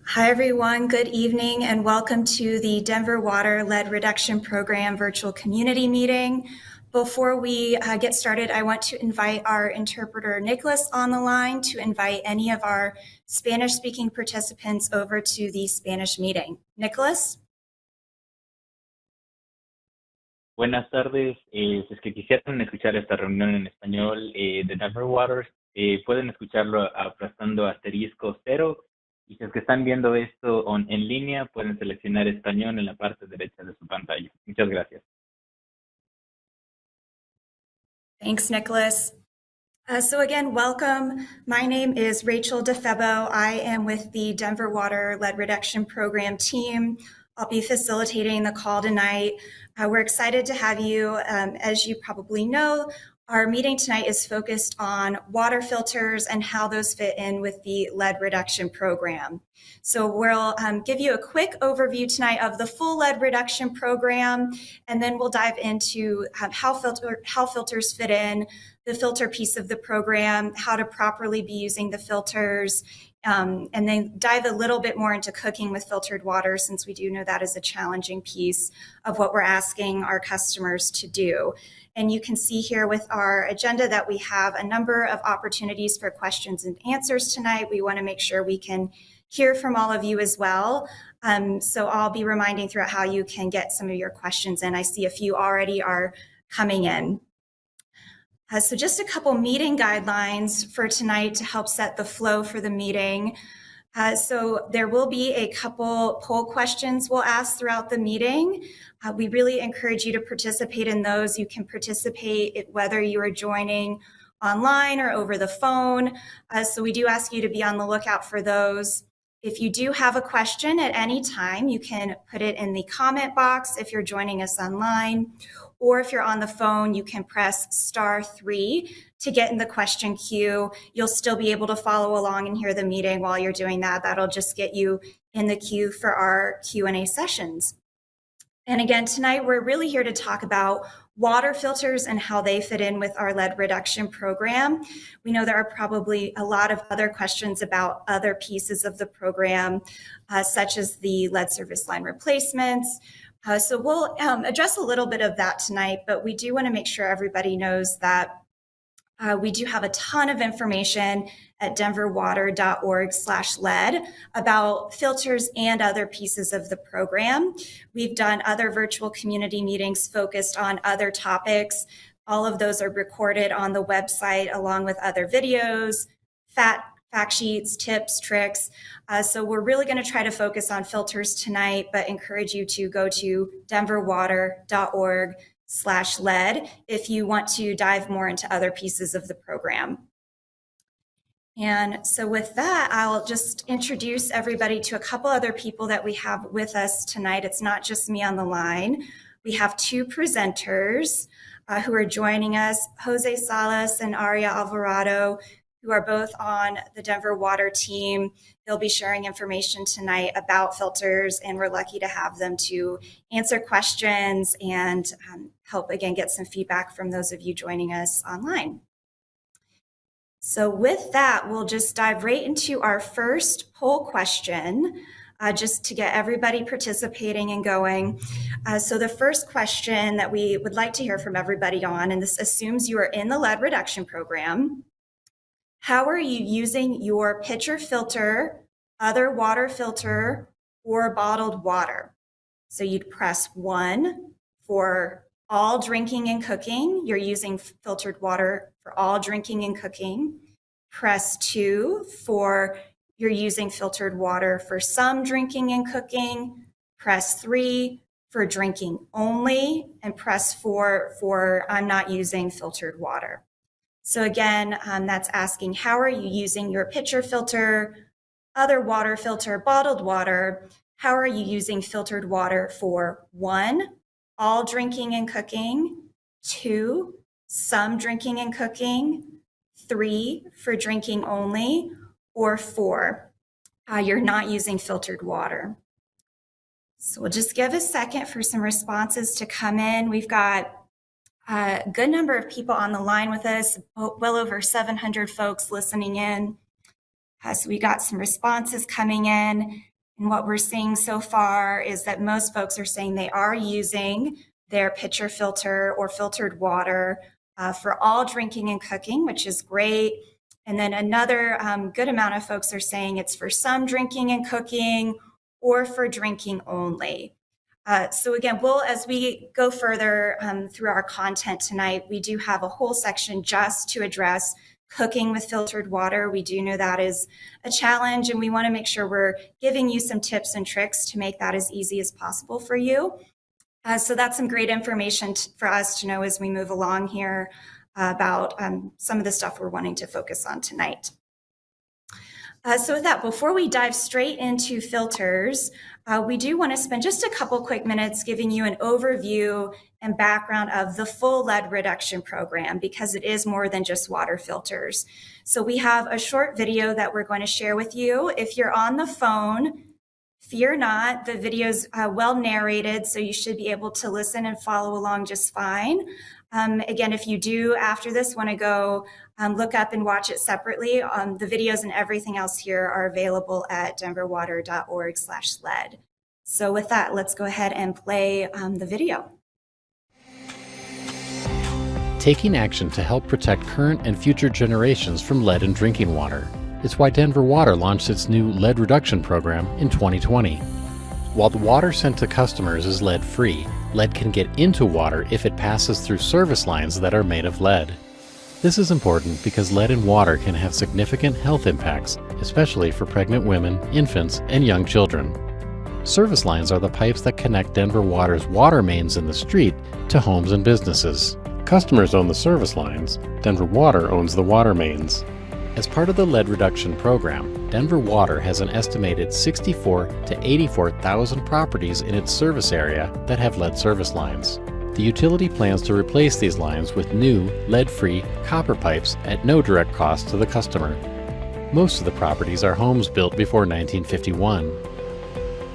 Hi, everyone. Good evening, and welcome to the Denver Water Lead Reduction Program virtual community meeting. Before we get started, I want to invite our interpreter, Nicholas, on the line to invite any of our Spanish-speaking participants over to the Spanish meeting. Nicholas? Buenas tardes. Si es que quisieran escuchar esta reunión en español de Denver Waters, pueden escucharlo aplastando asterisco 0. Y si es que están viendo esto en línea, pueden seleccionar español en la parte derecha de su pantalla. Muchas gracias. Thanks, Nicholas. So again, welcome. My name is Rachel DeFebo. I am with the Denver Water Lead Reduction Program team. I'll be facilitating the call tonight. We're excited to have you. As you probably know, our meeting tonight is focused on water filters and how those fit in with the lead reduction program. So we'll give you a quick overview tonight of the full lead reduction program, and then we'll dive into how filters fit in, the filter piece of the program, how to properly be using the filters, and then dive a little bit more into cooking with filtered water, since we do know that is a challenging piece of what we're asking our customers to do. And you can see here with our agenda that we have a number of opportunities for questions and answers tonight. We want to make sure we can hear from all of you as well. So I'll be reminding throughout how you can get some of your questions in. I see a few already are coming in. So just a couple meeting guidelines for tonight to help set the flow for the meeting. So there will be a couple poll questions we'll ask throughout the meeting. We really encourage you to participate in those. You can participate whether you are joining online or over the phone. So we do ask you to be on the lookout for those. If you do have a question at any time, you can put it in the comment box if you're joining us online, or if you're on the phone, you can press *3 to get in the question queue. You'll still be able to follow along and hear the meeting while you're doing that. That'll just get you in the queue for our Q&A sessions. And again, tonight we're really here to talk about water filters and how they fit in with our lead reduction program. We know there are probably a lot of other questions about other pieces of the program, such as the lead service line replacements. So we'll address a little bit of that tonight, but we do want to make sure everybody knows that we do have a ton of information at denverwater.org/lead about filters and other pieces of the program. We've done other virtual community meetings focused on other topics. All of those are recorded on the website along with other videos, fact sheets, tips, tricks. So we're really going to try to focus on filters tonight, but encourage you to go to denverwater.org/lead if you want to dive more into other pieces of the program. And so with that, I'll just introduce everybody to a couple other people that we have with us tonight. It's not just me on the line. We have two presenters who are joining us, Jose Salas and Aria Alvarado, who are both on the Denver Water team. They'll be sharing information tonight about filters, and we're lucky to have them to answer questions and help, again, get some feedback from those of you joining us online. So with that, we'll just dive right into our first poll question, just to get everybody participating and going. So the first question that we would like to hear from everybody on, and this assumes you are in the lead reduction program: how are you using your pitcher filter, other water filter, or bottled water? So you'd press 1 for all drinking and cooking. You're using filtered water for all drinking and cooking. Press 2 for you're using filtered water for some drinking and cooking. Press 3 for drinking only, and press 4 for I'm not using filtered water. So again, that's asking, how are you using your pitcher filter, other water filter, bottled water? How are you using filtered water for 1, all drinking and cooking, 2, some drinking and cooking, 3, for drinking only, or 4, you're not using filtered water? So we'll just give a second for some responses to come in. We've got a good number of people on the line with us, well over 700 folks listening in. So we got some responses coming in. And what we're seeing so far is that most folks are saying they are using their pitcher filter or filtered water for all drinking and cooking, which is great. And then another good amount of folks are saying it's for some drinking and cooking or for drinking only. So again, as we go further through our content tonight, we do have a whole section just to address cooking with filtered water. We do know that is a challenge, and we want to make sure we're giving you some tips and tricks to make that as easy as possible for you. So that's some great information for us to know as we move along here about some of the stuff we're wanting to focus on tonight. So with that, before we dive straight into filters, we do want to spend just a couple quick minutes giving you an overview and background of the full lead reduction program, because it is more than just water filters. So we have a short video that we're going to share with you. If you're on the phone, fear not, the video's well narrated, so you should be able to listen and follow along just fine. Again, if you do after this want to go look up and watch it separately, the videos and everything else here are available at denverwater.org/lead. So with that, let's go ahead and play the video. Taking action to help protect current and future generations from lead in drinking water. It's why Denver Water launched its new lead reduction program in 2020. While the water sent to customers is lead-free, lead can get into water if it passes through service lines that are made of lead. This is important because lead in water can have significant health impacts, especially for pregnant women, infants, and young children. Service lines are the pipes that connect Denver Water's water mains in the street to homes and businesses. Customers own the service lines. Denver Water owns the water mains. As part of the lead reduction program, Denver Water has an estimated 64,000 to 84,000 properties in its service area that have lead service lines. The utility plans to replace these lines with new, lead-free copper pipes at no direct cost to the customer. Most of the properties are homes built before 1951.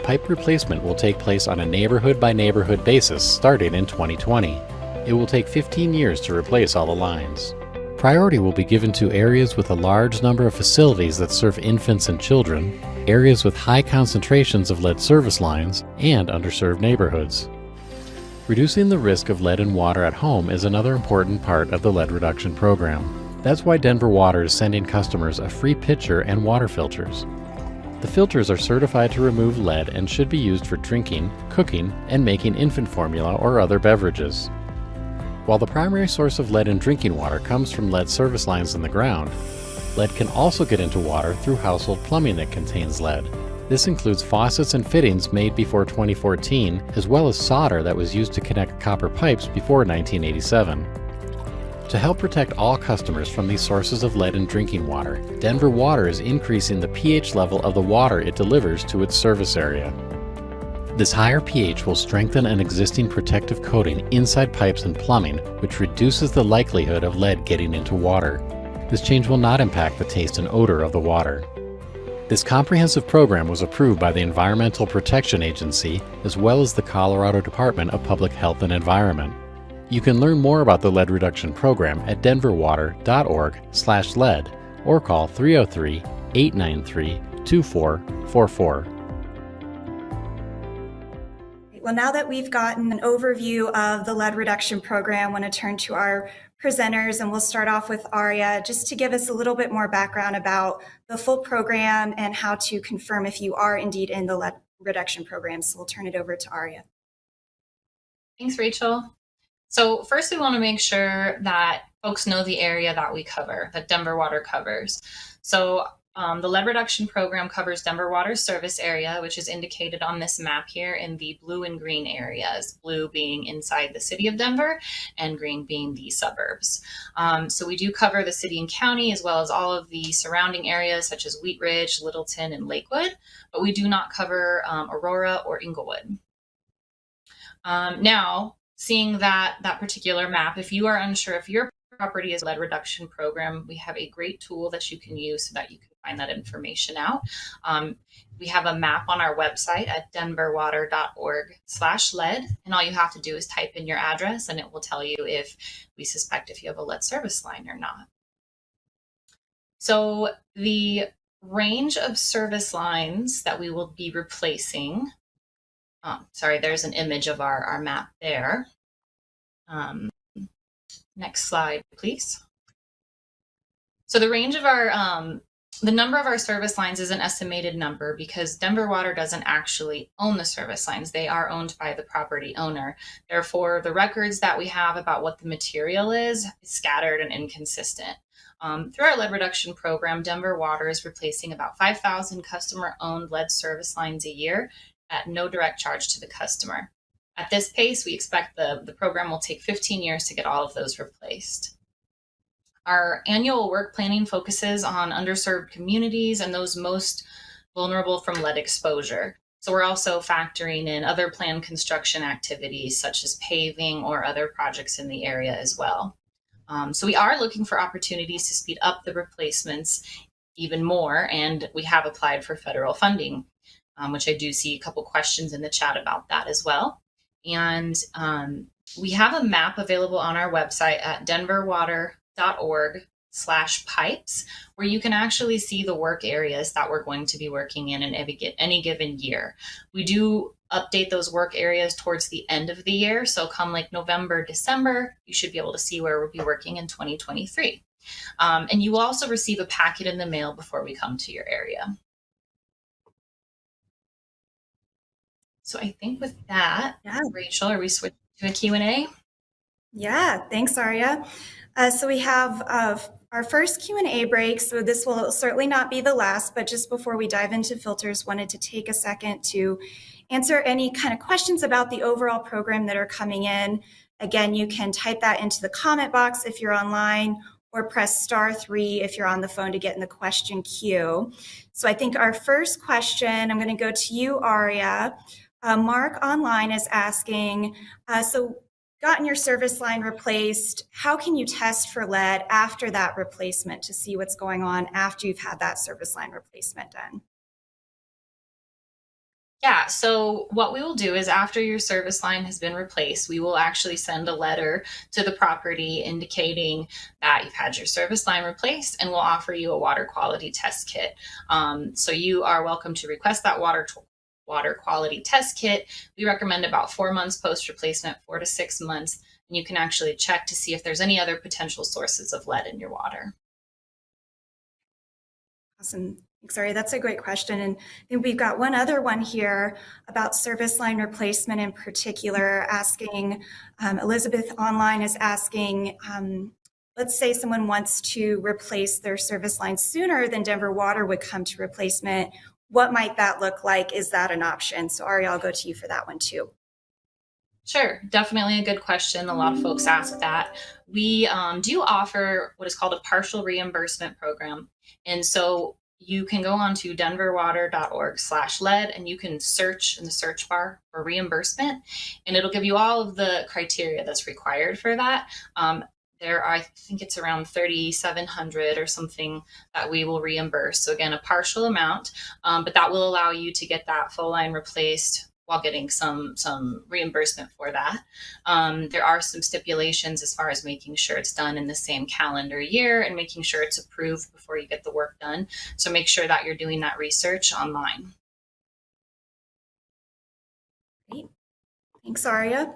Pipe replacement will take place on a neighborhood-by-neighborhood basis starting in 2020. It will take 15 years to replace all the lines. Priority will be given to areas with a large number of facilities that serve infants and children, areas with high concentrations of lead service lines, and underserved neighborhoods. Reducing the risk of lead in water at home is another important part of the lead reduction program. That's why Denver Water is sending customers a free pitcher and water filters. The filters are certified to remove lead and should be used for drinking, cooking, and making infant formula or other beverages. While the primary source of lead in drinking water comes from lead service lines in the ground, lead can also get into water through household plumbing that contains lead. This includes faucets and fittings made before 2014, as well as solder that was used to connect copper pipes before 1987. To help protect all customers from these sources of lead in drinking water, Denver Water is increasing the pH level of the water it delivers to its service area. This higher pH will strengthen an existing protective coating inside pipes and plumbing, which reduces the likelihood of lead getting into water. This change will not impact the taste and odor of the water. This comprehensive program was approved by the Environmental Protection Agency as well as the Colorado Department of Public Health and Environment. You can learn more about the lead reduction program at denverwater.org/lead or call 303-893-2444. Well, now that we've gotten an overview of the lead reduction program, I want to turn to our presenters, and we'll start off with Aria just to give us a little bit more background about the full program and how to confirm if you are indeed in the lead reduction program. So we'll turn it over to Aria. Thanks, Rachel. So first, we want to make sure that folks know the area that we cover, that Denver Water covers. So the lead reduction program covers Denver Water's service area, which is indicated on this map here in the blue and green areas, blue being inside the city of Denver and green being the suburbs. So we do cover the city and county as well as all of the surrounding areas such as Wheat Ridge, Littleton, and Lakewood, but we do not cover Aurora or Inglewood. Now, seeing that particular map, if you are unsure if your property is a lead reduction program, we have a great tool that you can use so that you can find that information out. We have a map on our website at denverwater.org/lead, and all you have to do is type in your address and it will tell you if we suspect if you have a lead service line or not. So the range of service lines that we will be replacing. Sorry, there's an image of our map there. Next slide, please. So the range of the number of our service lines is an estimated number because Denver Water doesn't actually own the service lines. They are owned by the property owner. Therefore, the records that we have about what the material is scattered and inconsistent. Through our lead reduction program, Denver Water is replacing about 5,000 customer-owned lead service lines a year at no direct charge to the customer. At this pace, we expect the program will take 15 years to get all of those replaced. Our annual work planning focuses on underserved communities and those most vulnerable from lead exposure. So we're also factoring in other planned construction activities such as paving or other projects in the area as well. So we are looking for opportunities to speed up the replacements even more, and we have applied for federal funding, which I do see a couple questions in the chat about that as well. And we have a map available on our website at denverwater.org/pipes, where you can actually see the work areas that we're going to be working in any given year. We do update those work areas towards the end of the year. So come like November, December, you should be able to see where we'll be working in 2023. And you will also receive a packet in the mail before we come to your area. So I think with that, Rachel, are we switching to a Q&A? Yeah, thanks, Aria. So we have our first Q&A break. So this will certainly not be the last, but just before we dive into filters, wanted to take a second to answer any kind of questions about the overall program that are coming in. Again, you can type that into the comment box if you're online, or press *3 if you're on the phone to get in the question queue. So I think our first question, I'm going to go to you, Aria. Mark online is asking, so gotten your service line replaced, how can you test for lead after that replacement to see what's going on after you've had that service line replacement done? Yeah, so what we will do is after your service line has been replaced, we will actually send a letter to the property indicating that you've had your service line replaced, and we'll offer you a water quality test kit. So you are welcome to request that water quality test kit. We recommend about 4 months post-replacement, 4 to 6 months, and you can actually check to see if there's any other potential sources of lead in your water. Awesome. Sorry, that's a great question. And I think we've got one other one here about service line replacement in particular, asking, Elizabeth online is asking, let's say someone wants to replace their service line sooner than Denver Water would come to replacement. What might that look like? Is that an option? So Ari, I'll go to you for that one too. Sure, definitely a good question. A lot of folks ask that. We do offer what is called a partial reimbursement program. And so you can go on to denverwater.org/lead and you can search in the search bar for reimbursement, and it'll give you all of the criteria that's required for that. There are, I think it's around 3,700 or something that we will reimburse. So again, a partial amount, but that will allow you to get that full line replaced while getting some reimbursement for that. There are some stipulations as far as making sure it's done in the same calendar year and making sure it's approved before you get the work done. So make sure that you're doing that research online. Great. Thanks, Aria.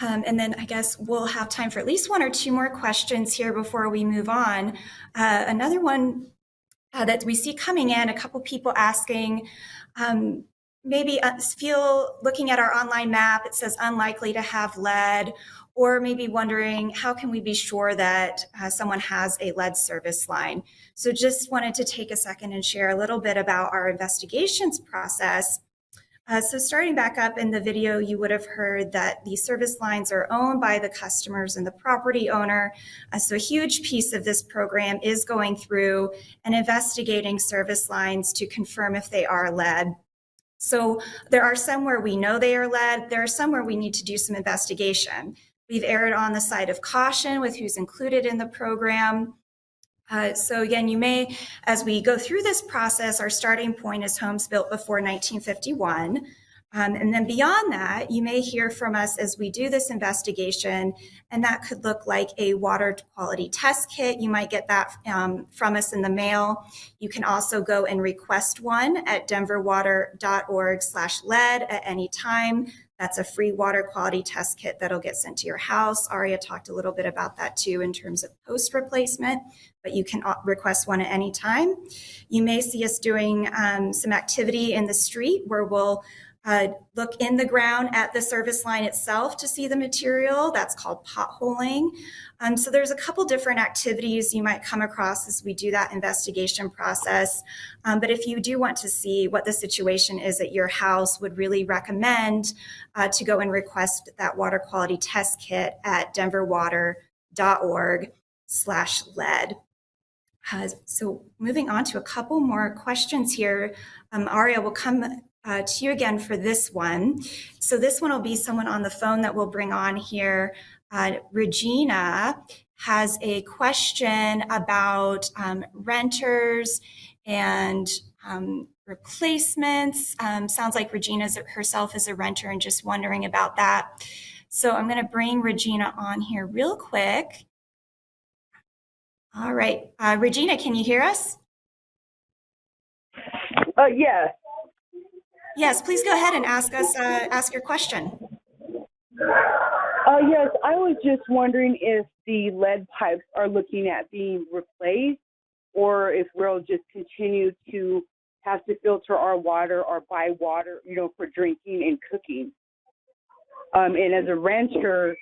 And then I guess we'll have time for at least 1 or 2 more questions here before we move on. Another one that we see coming in, a couple people asking, maybe looking at our online map, it says unlikely to have lead, or maybe wondering how can we be sure that someone has a lead service line. So just wanted to take a second and share a little bit about our investigations process. So starting back up in the video, you would have heard that the service lines are owned by the customers and the property owner. So a huge piece of this program is going through and investigating service lines to confirm if they are lead. So there are some where we know they are lead. There are some where we need to do some investigation. We've erred on the side of caution with who's included in the program. So again, you may, as we go through this process, our starting point is homes built before 1951. And then beyond that, you may hear from us as we do this investigation, and that could look like a water quality test kit. You might get that from us in the mail. You can also go and request one at denverwater.org/lead at any time. That's a free water quality test kit that'll get sent to your house. Aria talked a little bit about that too in terms of post replacement, but you can request one at any time. You may see us doing some activity in the street where we'll look in the ground at the service line itself to see the material. That's called potholing. So there's a couple different activities you might come across as we do that investigation process. But if you do want to see what the situation is at your house, would really recommend to go and request that water quality test kit at denverwater.org/lead. So moving on to a couple more questions here. Aria, will come to you again for this one. So this one will be someone on the phone that we'll bring on here. Regina has a question about renters and replacements. Sounds like Regina herself is a renter and just wondering about that. So I'm going to bring Regina on here real quick. All right. Regina, can you hear us? Yes. Yes, please go ahead and ask your question. Yes, I was just wondering if the lead pipes are looking at being replaced, or if we'll just continue to have to filter our water or buy water, for drinking and cooking. And as a renter,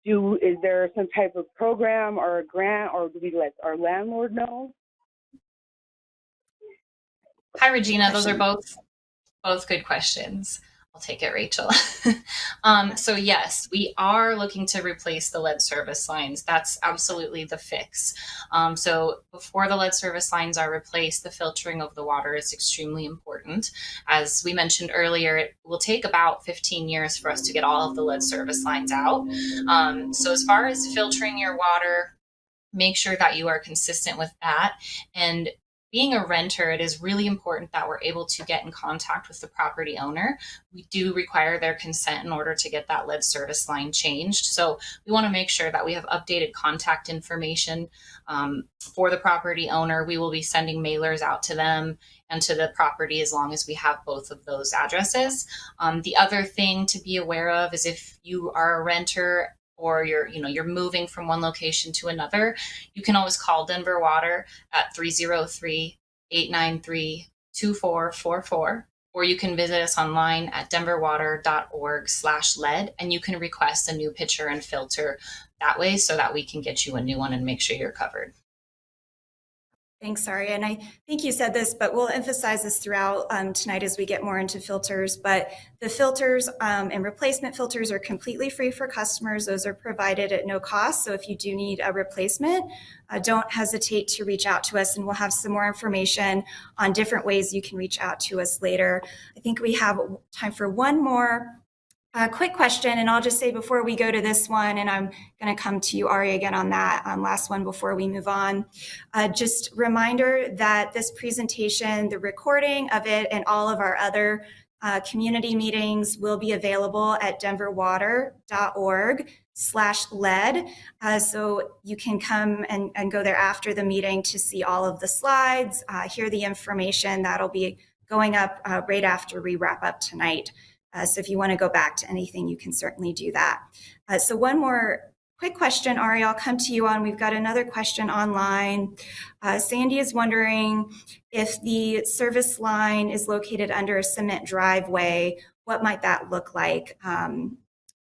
is there some type of program or a grant, or do we let our landlord know? Hi, Regina. Those are both good questions. I'll take it, Rachel. So yes, we are looking to replace the lead service lines. That's absolutely the fix. So before the lead service lines are replaced, the filtering of the water is extremely important. As we mentioned earlier, it will take about 15 years for us to get all of the lead service lines out. So as far as filtering your water, make sure that you are consistent with that. And being a renter, it is really important that we're able to get in contact with the property owner. We do require their consent in order to get that lead service line changed. So we want to make sure that we have updated contact information for the property owner. We will be sending mailers out to them and to the property as long as we have both of those addresses. The other thing to be aware of is if you are a renter or you're moving from one location to another, you can always call Denver Water at 303-893-2444, or you can visit us online at denverwater.org/lead, and you can request a new pitcher and filter that way so that we can get you a new one and make sure you're covered. Thanks, Aria. And I think you said this, but we'll emphasize this throughout tonight as we get more into filters. But the filters and replacement filters are completely free for customers. Those are provided at no cost. So if you do need a replacement, don't hesitate to reach out to us, and we'll have some more information on different ways you can reach out to us later. I think we have time for one more quick question, and I'll just say before we go to this one, and I'm going to come to you, Ari, again on that last one before we move on. Just reminder that this presentation, the recording of it, and all of our other community meetings will be available at denverwater.org/lead. So you can come and go there after the meeting to see all of the slides, hear the information that'll be going up right after we wrap up tonight. So if you want to go back to anything, you can certainly do that. So one more quick question, Ari, I'll come to you on. We've got another question online. Sandy is wondering if the service line is located under a cement driveway, what might that look like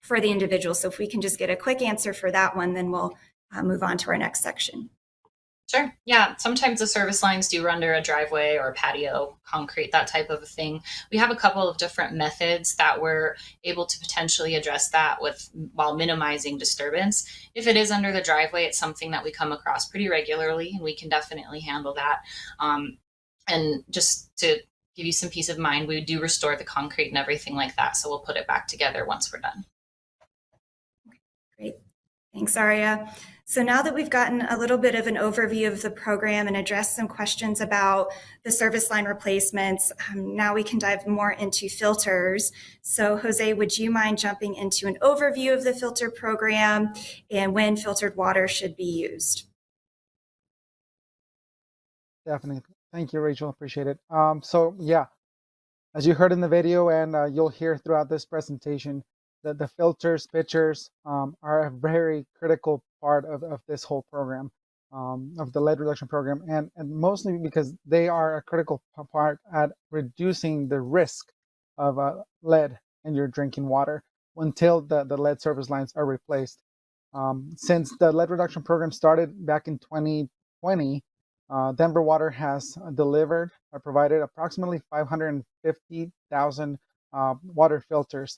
for the individual? So if we can just get a quick answer for that one, then we'll move on to our next section. Sure. Yeah. Sometimes the service lines do run under a driveway or a patio, concrete, that type of a thing. We have a couple of different methods that we're able to potentially address that while minimizing disturbance. If it is under the driveway, it's something that we come across pretty regularly, and we can definitely handle that. And just to give you some peace of mind, we do restore the concrete and everything like that. So we'll put it back together once we're done. Great. Thanks, Aria. So now that we've gotten a little bit of an overview of the program and addressed some questions about the service line replacements, now we can dive more into filters. So Jose, would you mind jumping into an overview of the filter program and when filtered water should be used? Definitely. Thank you, Rachel. Appreciate it. So yeah, as you heard in the video and you'll hear throughout this presentation, that the filters, pitchers are a very critical part of this whole program, of the lead reduction program, and mostly because they are a critical part at reducing the risk of lead in your drinking water until the lead service lines are replaced. Since the lead reduction program started back in 2020, Denver Water has delivered or provided approximately 550,000 water filters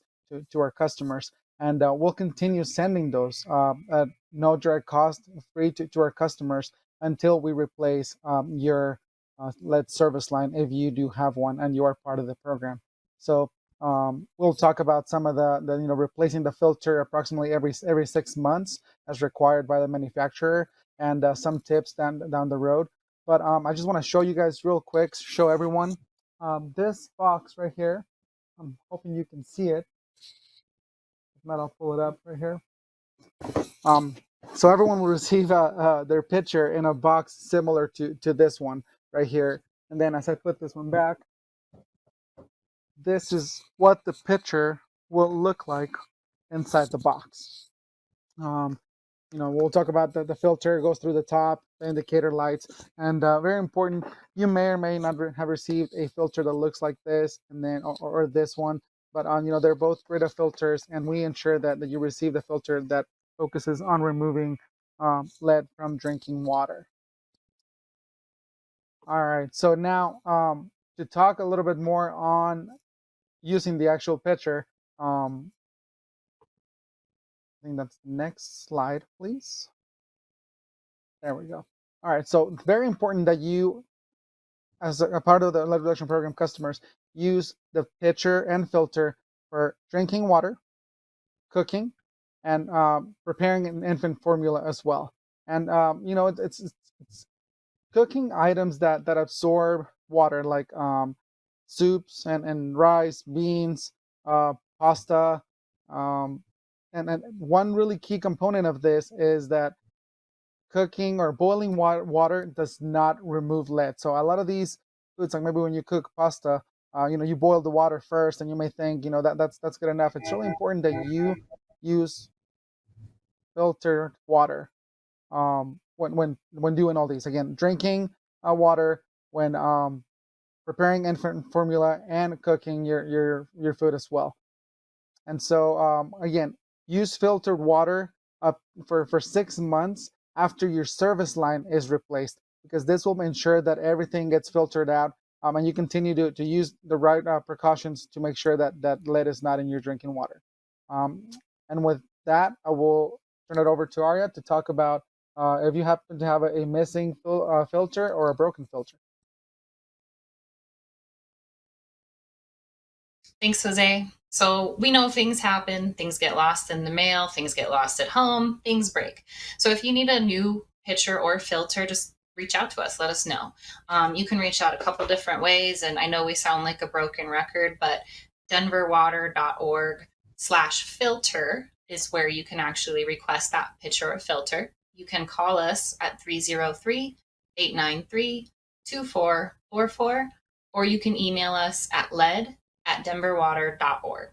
to our customers. And we'll continue sending those at no direct cost, free to our customers until we replace your lead service line if you do have one and you are part of the program. So we'll talk about some of the replacing the filter approximately every 6 months as required by the manufacturer, and some tips down the road. But I just want to show you guys real quick, show everyone this box right here. I'm hoping you can see it. If not, I'll pull it up right here. So everyone will receive their picture in a box similar to this one right here. And then as I put this one back, this is what the picture will look like inside the box. We'll talk about the filter goes through the top, the indicator lights, and very important, you may or may not have received a filter that looks like this, and then or this one, but they're both Brita filters, and we ensure that you receive the filter that focuses on removing lead from drinking water. All right, so now to talk a little bit more on using the actual pitcher, I think that's the next slide, please. There we go. All right, so very important that you, as a part of the lead reduction program customers, use the pitcher and filter for drinking water, cooking, and preparing an infant formula as well. And it's cooking items that absorb water, like soups and rice, beans, pasta, and one really key component of this is that cooking or boiling water does not remove lead. So a lot of these foods, like maybe when you cook pasta, you boil the water first, and you may think, that's good enough. It's really important that you use filtered water when doing all these. Again, drinking water, when preparing infant formula, and cooking your food as well. And so again, use filtered water up for 6 months after your service line is replaced, because this will ensure that everything gets filtered out, and you continue to use the right precautions to make sure that lead is not in your drinking water. And with that, I will turn it over to Aria to talk about if you happen to have a missing filter or a broken filter. Thanks, Jose. So we know things happen, things get lost in the mail, things get lost at home, things break. So if you need a new pitcher or filter, just reach out to us, let us know. You can reach out a couple different ways, and I know we sound like a broken record, but denverwater.org/filter is where you can actually request that pitcher or filter. You can call us at 303-893-2444, or you can email us at lead@denverwater.org.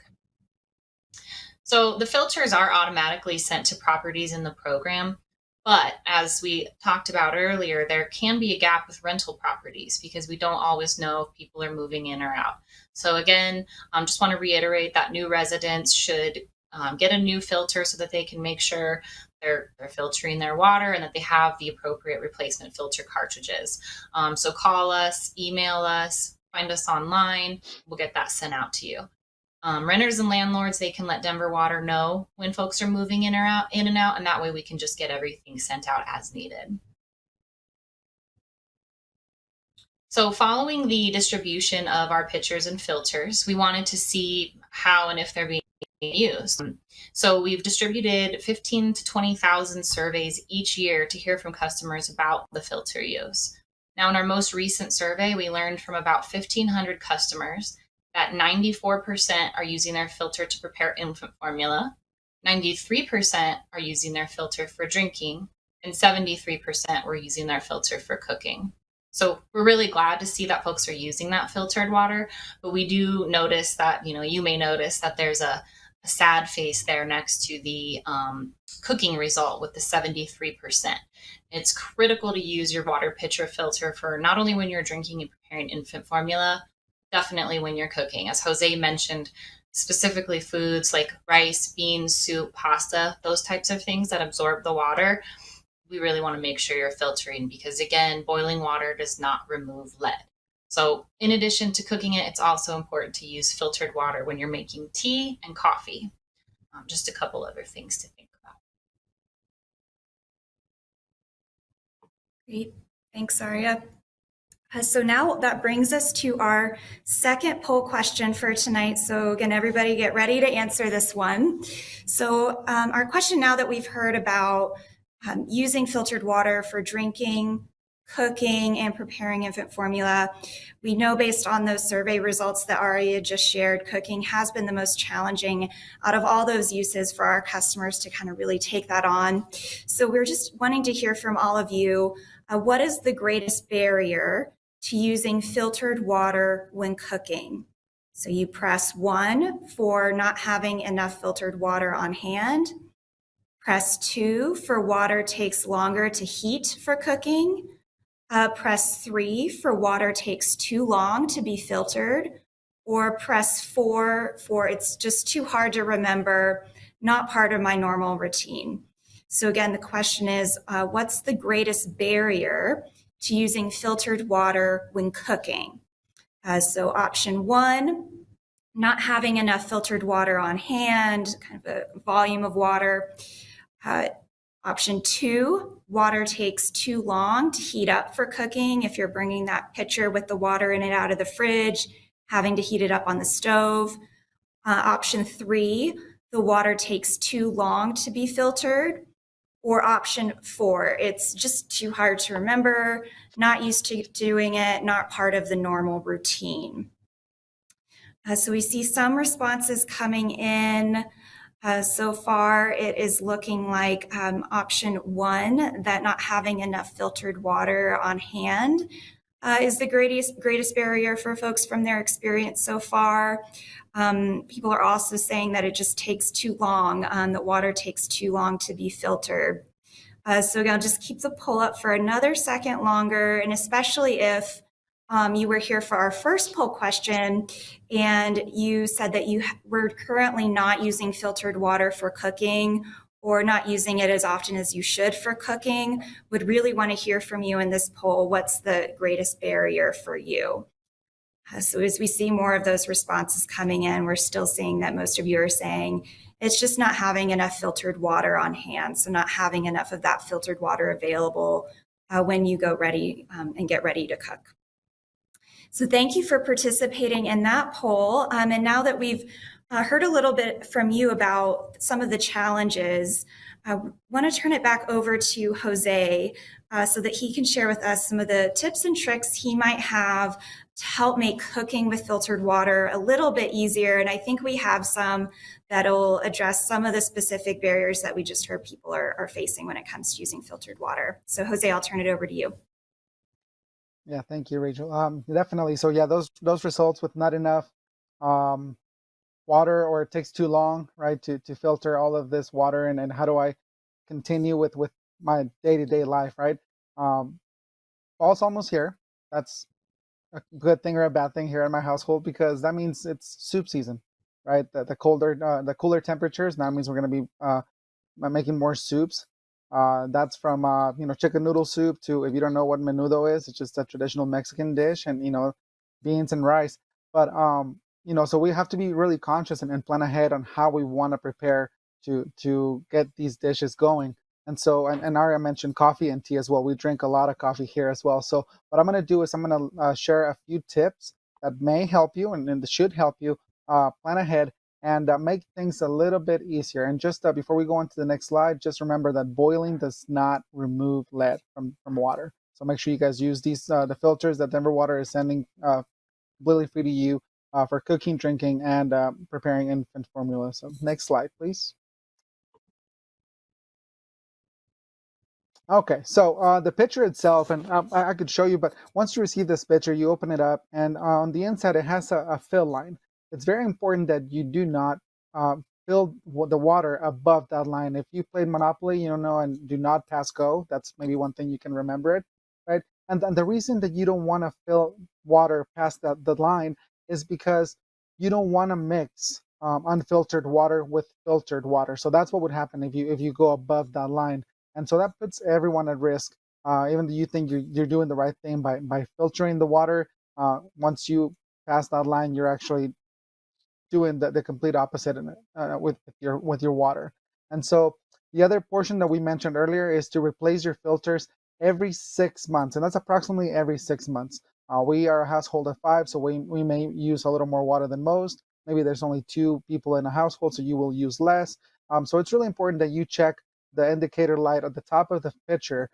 So the filters are automatically sent to properties in the program, but as we talked about earlier, there can be a gap with rental properties because we don't always know if people are moving in or out. So again, just want to reiterate that new residents should get a new filter so that they can make sure they're filtering their water and that they have the appropriate replacement filter cartridges. So call us, email us, find us online. We'll get that sent out to you. Renters and landlords, they can let Denver Water know when folks are moving in and out, and that way we can just get everything sent out as needed. So following the distribution of our pitchers and filters, we wanted to see how and if they're being use. So we've distributed 15 to 20,000 surveys each year to hear from customers about the filter use. Now, in our most recent survey, we learned from about 1,500 customers that 94% are using their filter to prepare infant formula, 93% are using their filter for drinking, and 73% were using their filter for cooking. So we're really glad to see that folks are using that filtered water, but we do notice that, you may notice that there's a sad face there next to the cooking result with the 73%. It's critical to use your water pitcher filter for not only when you're drinking and preparing infant formula, definitely when you're cooking. As Jose mentioned, specifically foods like rice, beans, soup, pasta, those types of things that absorb the water, we really want to make sure you're filtering because, again, boiling water does not remove lead. So in addition to cooking it, it's also important to use filtered water when you're making tea and coffee. Just a couple other things to think about. Great. Thanks, Aria. So now that brings us to our second poll question for tonight. So again, everybody get ready to answer this one. So our question, now that we've heard about using filtered water for drinking, cooking, and preparing infant formula, we know based on those survey results that Aria just shared, cooking has been the most challenging out of all those uses for our customers to kind of really take that on. So we're just wanting to hear from all of you, what is the greatest barrier to using filtered water when cooking? So you press 1 for not having enough filtered water on hand. Press 2 for water takes longer to heat for cooking. Press 3 for water takes too long to be filtered. Or press 4 for it's just too hard to remember, not part of my normal routine. So again, the question is, what's the greatest barrier to using filtered water when cooking? So option 1, not having enough filtered water on hand, kind of a volume of water. Option 2, water takes too long to heat up for cooking. If you're bringing that pitcher with the water in it out of the fridge, having to heat it up on the stove. Option 3, the water takes too long to be filtered. Or option 4, it's just too hard to remember, not used to doing it, not part of the normal routine. So we see some responses coming in. So far, it is looking like option 1, that not having enough filtered water on hand is the greatest barrier for folks from their experience so far. People are also saying that it just takes too long, that water takes too long to be filtered. So again, I'll just keep the poll up for another second longer, and especially if you were here for our first poll question and you said that you were currently not using filtered water for cooking or not using it as often as you should for cooking, would really want to hear from you in this poll. What's the greatest barrier for you? So as we see more of those responses coming in, we're still seeing that most of you are saying it's just not having enough filtered water on hand, so not having enough of that filtered water available when you go ready and get ready to cook. So thank you for participating in that poll. And now that we've heard a little bit from you about some of the challenges, I want to turn it back over to Jose so that he can share with us some of the tips and tricks he might have to help make cooking with filtered water a little bit easier. And I think we have some that'll address some of the specific barriers that we just heard people are facing when it comes to using filtered water. So Jose, I'll turn it over to you. Yeah, thank you, Rachel. Definitely. So yeah, those results with not enough water, or it takes too long, right, to filter all of this water, and how do I continue with my day-to-day life, right? Fall's almost here. That's a good thing or a bad thing here in my household because that means it's soup season, right? The cooler temperatures now means we're going to be making more soups. That's from chicken noodle soup to, if you don't know what menudo is, it's just a traditional Mexican dish, and beans and rice. But so we have to be really conscious and plan ahead on how we want to prepare to get these dishes going. And so, and Aria mentioned coffee and tea as well. We drink a lot of coffee here as well. So what I'm going to do is I'm going to share a few tips that may help you and should help you plan ahead and make things a little bit easier. And just before we go on to the next slide, just remember that boiling does not remove lead from water. So make sure you guys use these the filters that Denver Water is sending completely free to you for cooking, drinking, and preparing infant formula. So next slide, please. Okay, so the picture itself, and I could show you, but once you receive this picture, you open it up, and on the inside, it has a fill line. It's very important that you do not fill the water above that line. If you played Monopoly, you know, and do not pass go, that's maybe one thing you can remember it, right? And the reason that you don't want to fill water past the line is because you don't want to mix unfiltered water with filtered water. So that's what would happen if you go above that line, and so that puts everyone at risk. Even though you think you're doing the right thing by filtering the water, once you pass that line, you're actually doing the complete opposite with your water. And so the other portion that we mentioned earlier is to replace your filters every 6 months, and that's approximately every 6 months. We are a household of 5, so we may use a little more water than most. Maybe there's only 2 people in a household, so you will use less. So it's really important that you check the indicator light at the top of the pitcher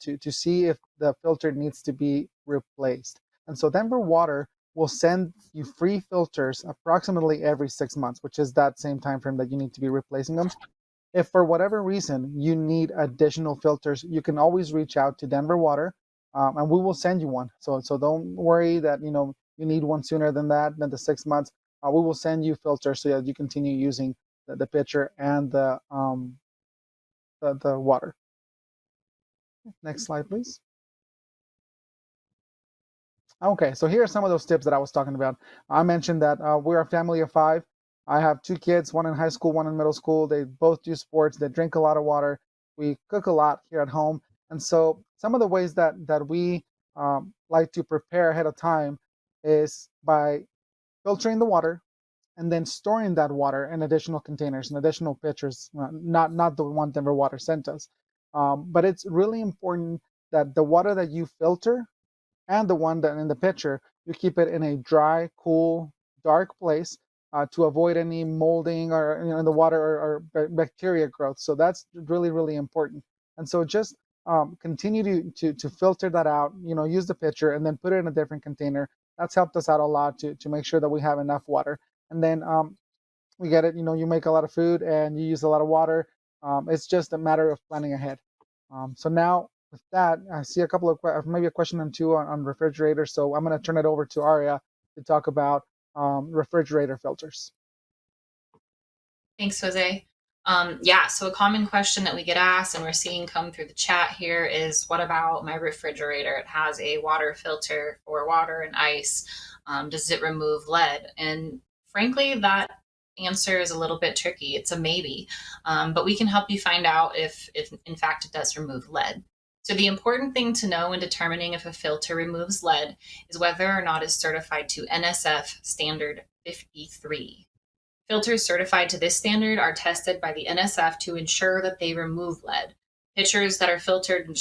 to see if the filter needs to be replaced. And so Denver Water will send you free filters approximately every 6 months, which is that same time frame that you need to be replacing them. If for whatever reason you need additional filters, you can always reach out to Denver Water, and we will send you one. So don't worry that you need one sooner than the 6 months. We will send you filters so that you continue using the pitcher and the water. Next slide, please. Okay, so here are some of those tips that I was talking about. I mentioned that we're a family of 5. I have 2 kids, one in high school, one in middle school. They both do sports. They drink a lot of water. We cook a lot here at home. And so some of the ways that we like to prepare ahead of time is by filtering the water and then storing that water in additional containers and additional pitchers, not the one Denver Water sent us. But it's really important that the water that you filter and the one that in the pitcher, you keep it in a dry, cool, dark place to avoid any molding or in the water or bacteria growth. So that's really, really important. And so just continue to filter that out, use the pitcher and then put it in a different container. That's helped us out a lot to make sure that we have enough water. And then we get it, you make a lot of food and you use a lot of water. It's just a matter of planning ahead. So now with that, I see a couple of maybe a question or two on refrigerators. So I'm going to turn it over to Aria to talk about refrigerator filters. Thanks, Jose. Yeah, so a common question that we get asked and we're seeing come through the chat here is, what about my refrigerator? It has a water filter for water and ice. Does it remove lead? And frankly, that answer is a little bit tricky. It's a maybe, but we can help you find out if in fact it does remove lead. So the important thing to know when determining if a filter removes lead is whether or not it's certified to NSF standard 53. Filters certified to this standard are tested by the NSF to ensure that they remove lead. Pitchers that are filtered and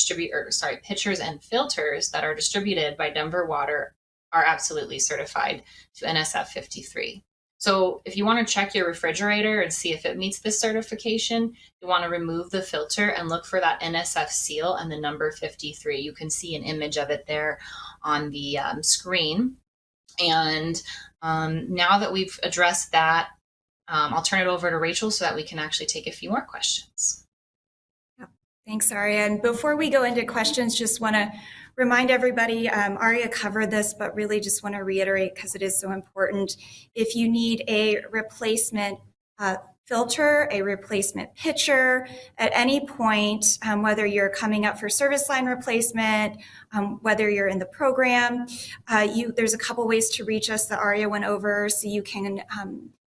pitchers and filters that are distributed by Denver Water are absolutely certified to NSF 53. So if you want to check your refrigerator and see if it meets this certification, you want to remove the filter and look for that NSF seal and the number 53. You can see an image of it there on the screen. And now that we've addressed that, I'll turn it over to Rachel so that we can actually take a few more questions. Thanks, Aria. And before we go into questions, just want to remind everybody, Aria covered this, but really just want to reiterate because it is so important. If you need a replacement filter, a replacement pitcher at any point, whether you're coming up for service line replacement, whether you're in the program, there's a couple ways to reach us that Aria went over. So you can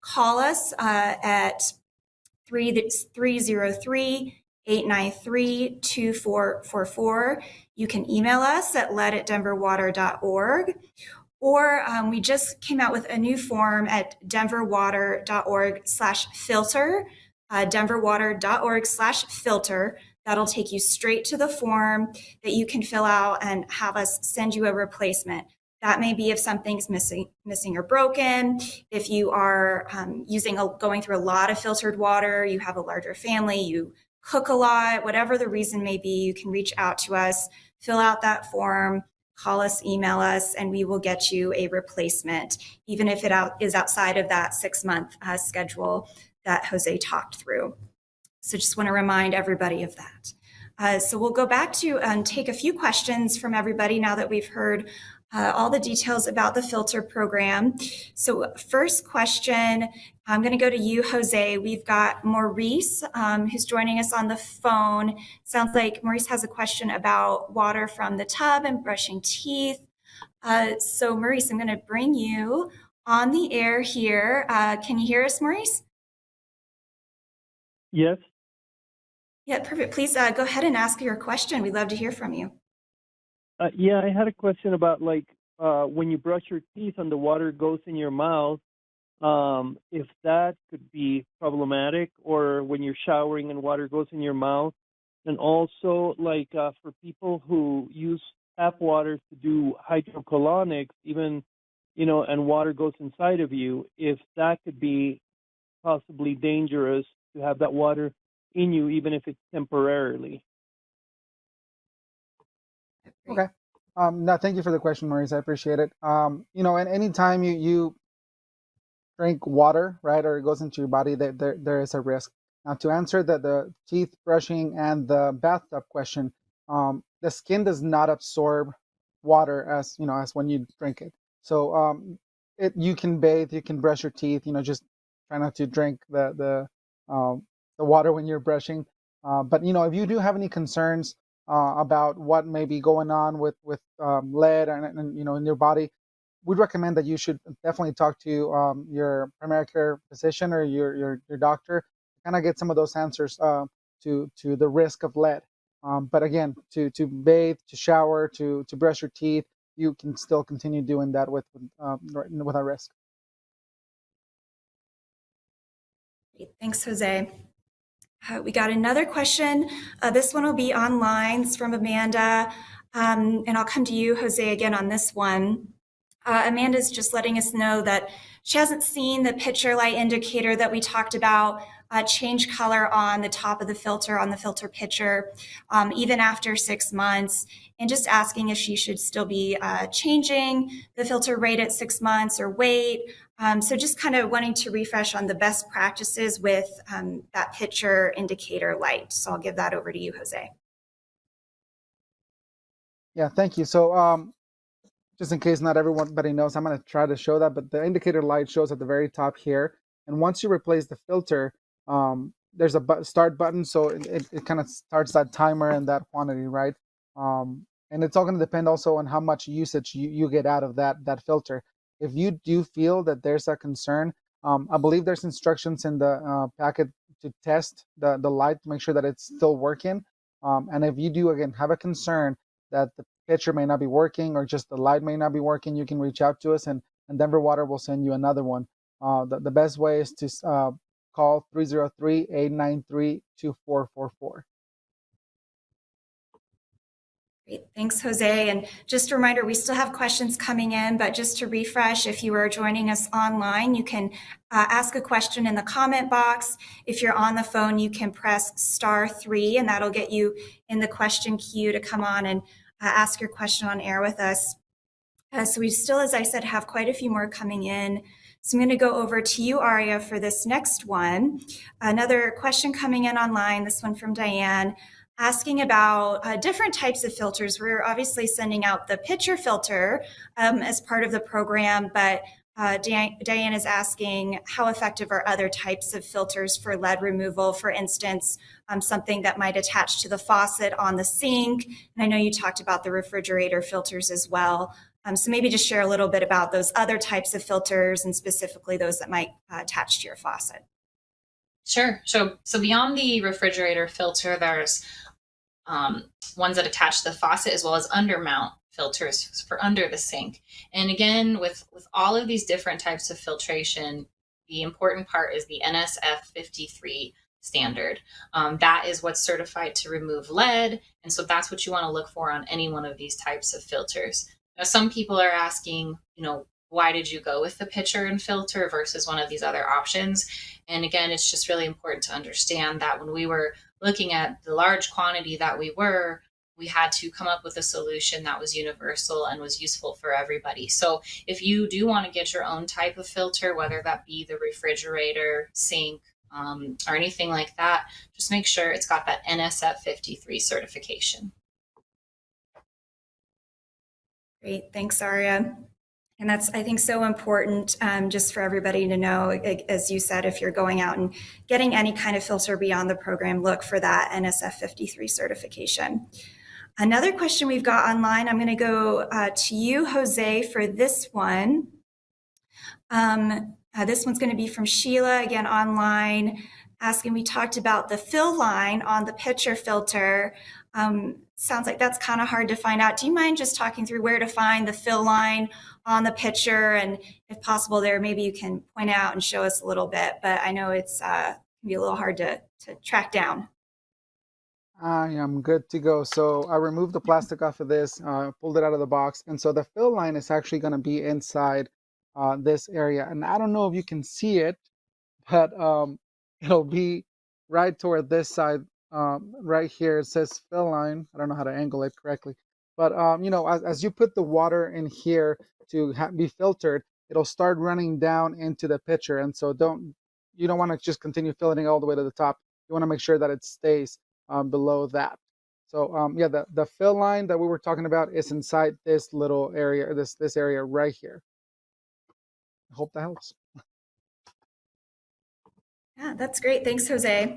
call us at 303-893-2444. You can email us at lead@denverwater.org. Or we just came out with a new form at denverwater.org/filter, denverwater.org/filter. That'll take you straight to the form that you can fill out and have us send you a replacement. That may be if something's missing or broken. If you are going through a lot of filtered water, you have a larger family, you cook a lot, whatever the reason may be, you can reach out to us, fill out that form, call us, email us, and we will get you a replacement, even if it is outside of that 6-month schedule that Jose talked through. So just want to remind everybody of that. So we'll go back to take a few questions from everybody now that we've heard all the details about the filter program. So first question, I'm going to go to you, Jose. We've got Maurice, who's joining us on the phone. Sounds like Maurice has a question about water from the tub and brushing teeth. So Maurice, I'm going to bring you on the air here. Can you hear us, Maurice? Yes. Yeah, perfect. Please go ahead and ask your question. We'd love to hear from you. Yeah, I had a question about when you brush your teeth and the water goes in your mouth, if that could be problematic, or when you're showering and water goes in your mouth. And also, for people who use tap water to do hydrocolonics, even, and water goes inside of you, if that could be possibly dangerous to have that water in you, even if it's temporarily. Okay. No, thank you for the question, Maurice. I appreciate it. And anytime you drink water, right, or it goes into your body, there is a risk. Now, to answer the teeth brushing and the bathtub question, the skin does not absorb water as when you drink it. So you can bathe, you can brush your teeth. Just try not to drink the water when you're brushing. But if you do have any concerns about what may be going on with lead and in your body, we'd recommend that you should definitely talk to your primary care physician or your doctor to kind of get some of those answers to the risk of lead. But again, to bathe, to shower, to brush your teeth, you can still continue doing that without risk. Thanks, Jose. We got another question. This one will be online. It's from Amanda. And I'll come to you, Jose, again on this one. Amanda's just letting us know that she hasn't seen the picture light indicator that we talked about change color on the top of the filter, on the filter pitcher, even after 6 months, and just asking if she should still be changing the filter rate at 6 months or wait. So just kind of wanting to refresh on the best practices with that pitcher indicator light. So I'll give that over to you, Jose. Yeah, thank you. So just in case not everybody knows, I'm going to try to show that, but the indicator light shows at the very top here. And once you replace the filter, there's a start button, so it kind of starts that timer and that quantity, right? And it's all going to depend also on how much usage you get out of that filter. If you do feel that there's a concern, I believe there's instructions in the packet to test the light to make sure that it's still working. And if you do, again, have a concern that the pitcher may not be working or just the light may not be working, you can reach out to us, and Denver Water will send you another one. The best way is to call 303-893-2444. Great. Thanks, Jose. And just a reminder, we still have questions coming in, but just to refresh, if you are joining us online, you can ask a question in the comment box. If you're on the phone, you can press *3, and that'll get you in the question queue to come on and ask your question on air with us. So we still, as I said, have quite a few more coming in. So I'm going to go over to you, Aria, for this next one. Another question coming in online, this one from Diane, asking about different types of filters. We're obviously sending out the pitcher filter as part of the program, but Diane is asking how effective are other types of filters for lead removal, for instance, something that might attach to the faucet on the sink. And I know you talked about the refrigerator filters as well. So maybe just share a little bit about those other types of filters and specifically those that might attach to your faucet. Sure. So beyond the refrigerator filter, there's ones that attach to the faucet, as well as undermount filters for under the sink. And again, with all of these different types of filtration, the important part is the NSF 53 standard. That is what's certified to remove lead. And so that's what you want to look for on any one of these types of filters. Now, some people are asking, why did you go with the pitcher and filter versus one of these other options? And again, it's just really important to understand that when we were looking at the large quantity that we had to come up with a solution that was universal and was useful for everybody. So if you do want to get your own type of filter, whether that be the refrigerator, sink, or anything like that, just make sure it's got that NSF 53 certification. Great, thanks, Aria. And that's, I think, so important just for everybody to know, as you said, if you're going out and getting any kind of filter beyond the program, look for that NSF 53 certification. Another question we've got online, I'm going to go to you, Jose, for this one. This one's going to be from Sheila, again, online, asking, we talked about the fill line on the pitcher filter. Sounds like that's kind of hard to find out. Do you mind just talking through where to find the fill line on the pitcher? And if possible there, maybe you can point out and show us a little bit, but I know it's can be a little hard to track down. I am good to go. So I removed the plastic off of this, pulled it out of the box. And so the fill line is actually going to be inside this area. And I don't know if you can see it, but it'll be right toward this side, right here. It says fill line. I don't know how to angle it correctly, but as you put the water in here to be filtered, it'll start running down into the pitcher. And so you don't want to just continue filling it all the way to the top. You want to make sure that it stays below that. So yeah, the fill line that we were talking about is inside this little area, this area right here. I hope that helps. Yeah, that's great. Thanks, Jose.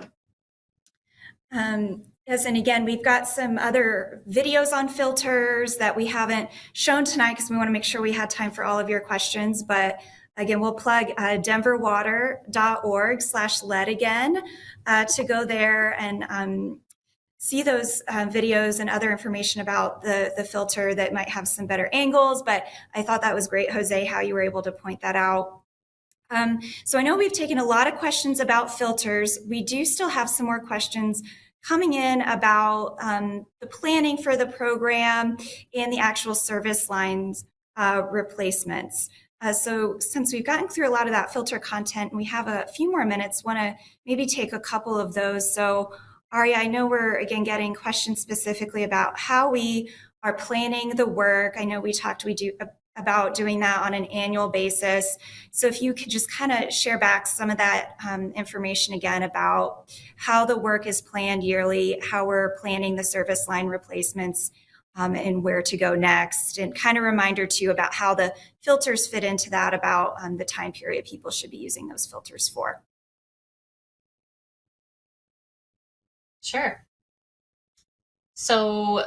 Yes, and again, we've got some other videos on filters that we haven't shown tonight because we want to make sure we had time for all of your questions. But again, we'll plug denverwater.org/lead again to go there and see those videos and other information about the filter that might have some better angles. But I thought that was great, Jose, how you were able to point that out. So I know we've taken a lot of questions about filters. We do still have some more questions coming in about the planning for the program and the actual service lines replacements. So since we've gotten through a lot of that filter content and we have a few more minutes, want to maybe take a couple of those. So Aria, I know we're again getting questions specifically about how we are planning the work. I know we do about doing that on an annual basis. So if you could just kind of share back some of that information again about how the work is planned yearly, how we're planning the service line replacements, and where to go next, and kind of reminder too about how the filters fit into that, about the time period people should be using those filters for. Sure. So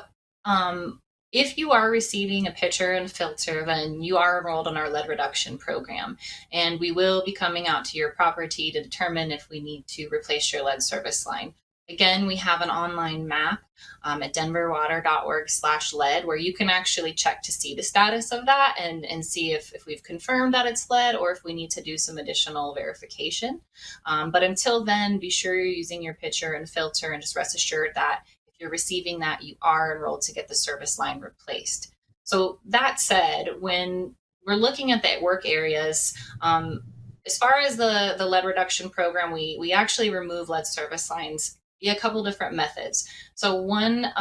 if you are receiving a pitcher and filter, then you are enrolled in our lead reduction program, and we will be coming out to your property to determine if we need to replace your lead service line. Again, we have an online map at denverwater.org/lead where you can actually check to see the status of that and see if we've confirmed that it's lead or if we need to do some additional verification. But until then, be sure you're using your pitcher and filter, and just rest assured that if you're receiving that, you are enrolled to get the service line replaced. So that said, when we're looking at the work areas, as far as the lead reduction program, we actually remove lead service lines via a couple different methods. So one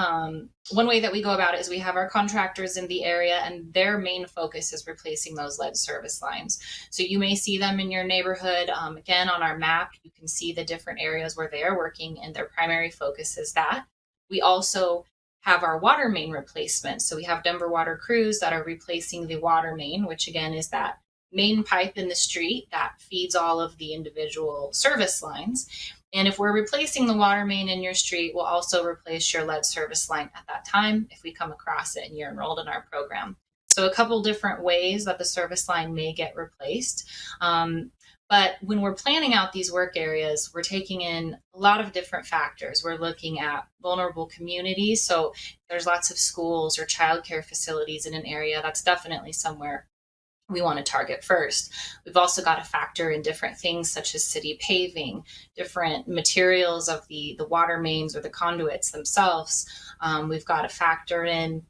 way that we go about it is we have our contractors in the area, and their main focus is replacing those lead service lines. So you may see them in your neighborhood. Again, on our map, you can see the different areas where they are working, and their primary focus is that. We also have our water main replacement. So we have Denver Water crews that are replacing the water main, which again is that main pipe in the street that feeds all of the individual service lines. And if we're replacing the water main in your street, we'll also replace your lead service line at that time if we come across it and you're enrolled in our program. So a couple different ways that the service line may get replaced. But when we're planning out these work areas, we're taking in a lot of different factors. We're looking at vulnerable communities. So there's lots of schools or childcare facilities in an area, that's definitely somewhere we want to target first. We've also got to factor in different things such as city paving, different materials of the water mains or the conduits themselves. We've got to factor in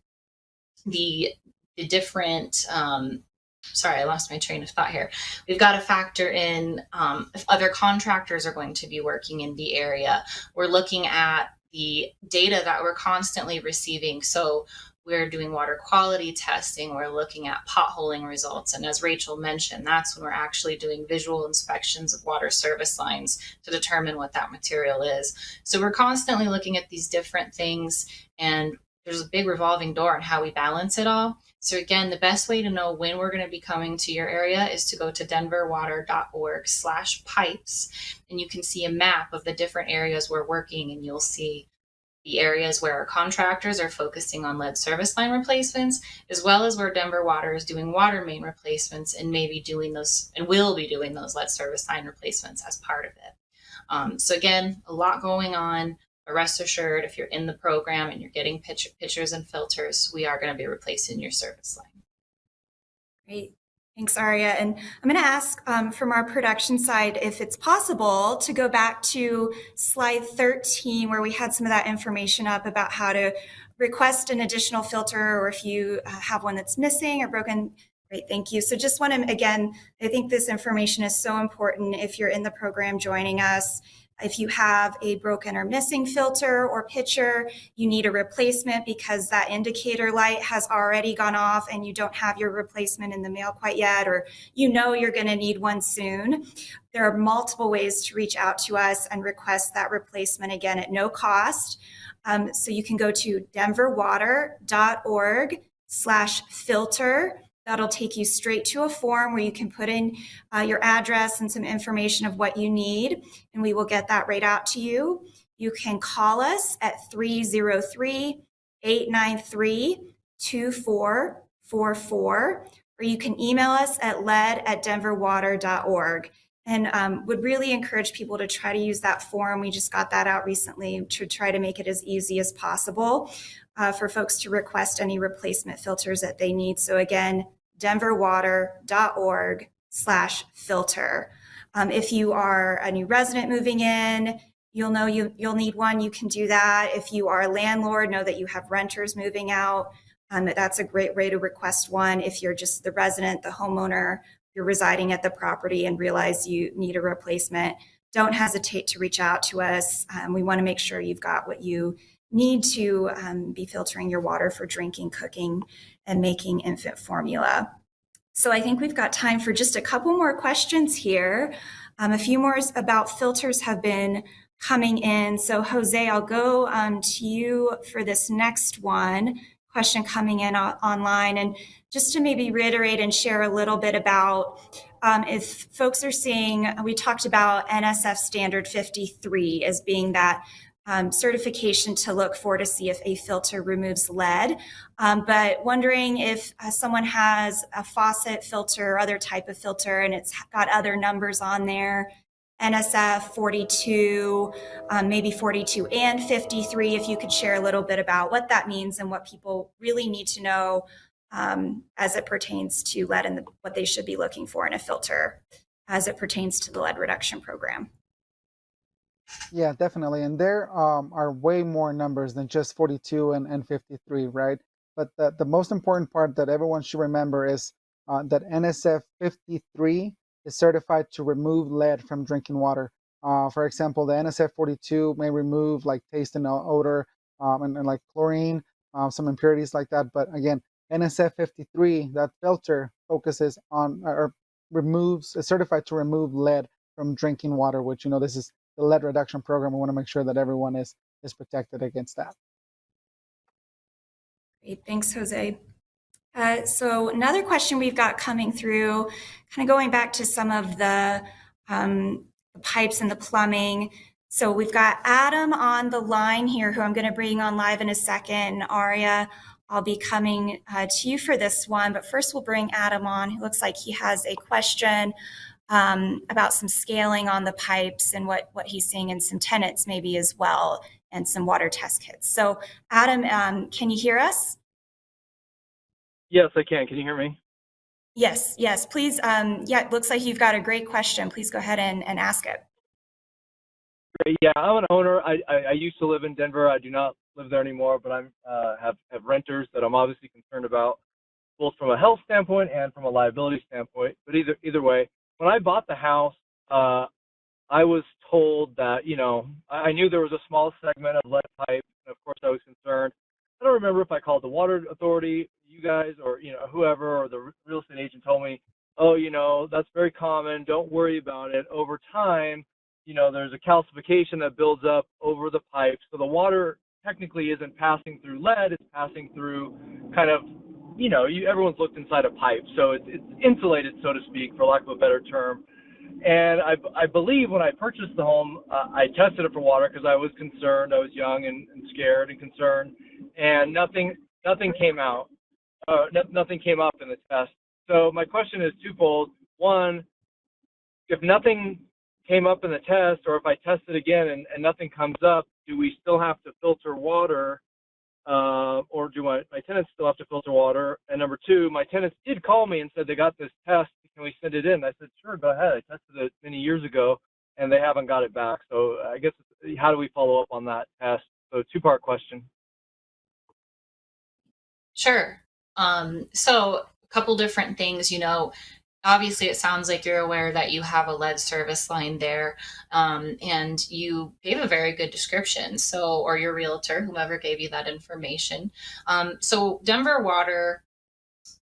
the the different, sorry, I lost my train of thought here. We've got to factor in if other contractors are going to be working in the area. We're looking at the data that we're constantly receiving. So we're doing water quality testing, we're looking at potholing results. And as Rachel mentioned, that's when we're actually doing visual inspections of water service lines to determine what that material is. So we're constantly looking at these different things, and there's a big revolving door on how we balance it all. So again, the best way to know when we're going to be coming to your area is to go to denverwater.org/pipes, and you can see a map of the different areas we're working, and you'll see the areas where our contractors are focusing on lead service line replacements, as well as where Denver Water is doing water main replacements and maybe doing those and will be doing those lead service line replacements as part of it. So again, a lot going on, but rest assured, if you're in the program and you're getting pitchers and filters, we are going to be replacing your service line. Great. Thanks, Aria. And I'm going to ask from our production side if it's possible to go back to slide 13, where we had some of that information up about how to request an additional filter, or if you have one that's missing or broken. Great, thank you. So just want to, again, I think this information is so important if you're in the program joining us. If you have a broken or missing filter or pitcher, you need a replacement because that indicator light has already gone off and you don't have your replacement in the mail quite yet, or you know you're going to need one soon. There are multiple ways to reach out to us and request that replacement, again, at no cost. So you can go to denverwater.org/filter. That'll take you straight to a form where you can put in your address and some information of what you need, and we will get that right out to you. You can call us at 303-893-2444, or you can email us at lead@denverwater.org. And would really encourage people to try to use that form. We just got that out recently to try to make it as easy as possible for folks to request any replacement filters that they need. So again, denverwater.org/filter. If you are a new resident moving in, you'll know you'll need one. You can do that. If you are a landlord, know that you have renters moving out. That's a great way to request one. If you're just the resident, the homeowner, you're residing at the property and realize you need a replacement, don't hesitate to reach out to us. We want to make sure you've got what you need to be filtering your water for drinking, cooking, and making infant formula. So I think we've got time for just a couple more questions here. A few more about filters have been coming in. So Jose, I'll go to you for this next one. Question coming in online, and just to maybe reiterate and share a little bit about if folks are seeing, we talked about NSF standard 53 as being that certification to look for to see if a filter removes lead, but wondering if someone has a faucet filter or other type of filter and it's got other numbers on there, NSF 42, maybe 42 and 53, if you could share a little bit about what that means and what people really need to know as it pertains to lead and what they should be looking for in a filter as it pertains to the lead reduction program. Yeah, definitely. And there are way more numbers than just 42 and 53, right? But the most important part that everyone should remember is that NSF 53 is certified to remove lead from drinking water. For example, the NSF 42 may remove like taste and odor and like chlorine, some impurities like that. But again, NSF 53, that filter focuses on or is certified to remove lead from drinking water, which, this is the lead reduction program. We want to make sure that everyone is protected against that. Great, thanks, Jose. So another question we've got coming through, kind of going back to some of the pipes and the plumbing. So we've got Adam on the line here, who I'm going to bring on live in a second. Aria, I'll be coming to you for this one, but first we'll bring Adam on, who looks like he has a question about some scaling on the pipes and what he's seeing in some tenants maybe as well, and some water test kits. So Adam, can you hear us? Yes, I can. Can you hear me? Yes, please. It looks like you've got a great question. Please go ahead and ask it. Great. Yeah, I'm an owner. I used to live in Denver. I do not live there anymore, but I'm have renters that I'm obviously concerned about. both from a health standpoint and from a liability standpoint. But either way, when I bought the house, I was told that, I knew there was a small segment of lead pipe, and of course I was concerned. I don't remember if I called the water authority, you guys, or, whoever, or the real estate agent told me, oh, that's very common, don't worry about it. Over time, there's a calcification that builds up over the pipe. So the water technically isn't passing through lead, it's passing through kind of, everyone's looked inside a pipe. So it's insulated, so to speak, for lack of a better term. And I believe when I purchased the home, I tested it for water because I was concerned. I was young and scared and concerned, and nothing came out. Nothing came up in the test. So my question is twofold. One, if nothing came up in the test, or if I test it again and nothing comes up, do we still have to filter water? Or do my tenants still have to filter water? And number two, my tenants did call me and said they got this test. Can we send it in? I said, sure, go ahead. I tested it many years ago, and they haven't got it back. So I guess, how do we follow up on that test? So two-part question. Sure. So a couple different things, obviously it sounds like you're aware that you have a lead service line there, and you gave a very good description. So, or your realtor, whomever gave you that information. So Denver Water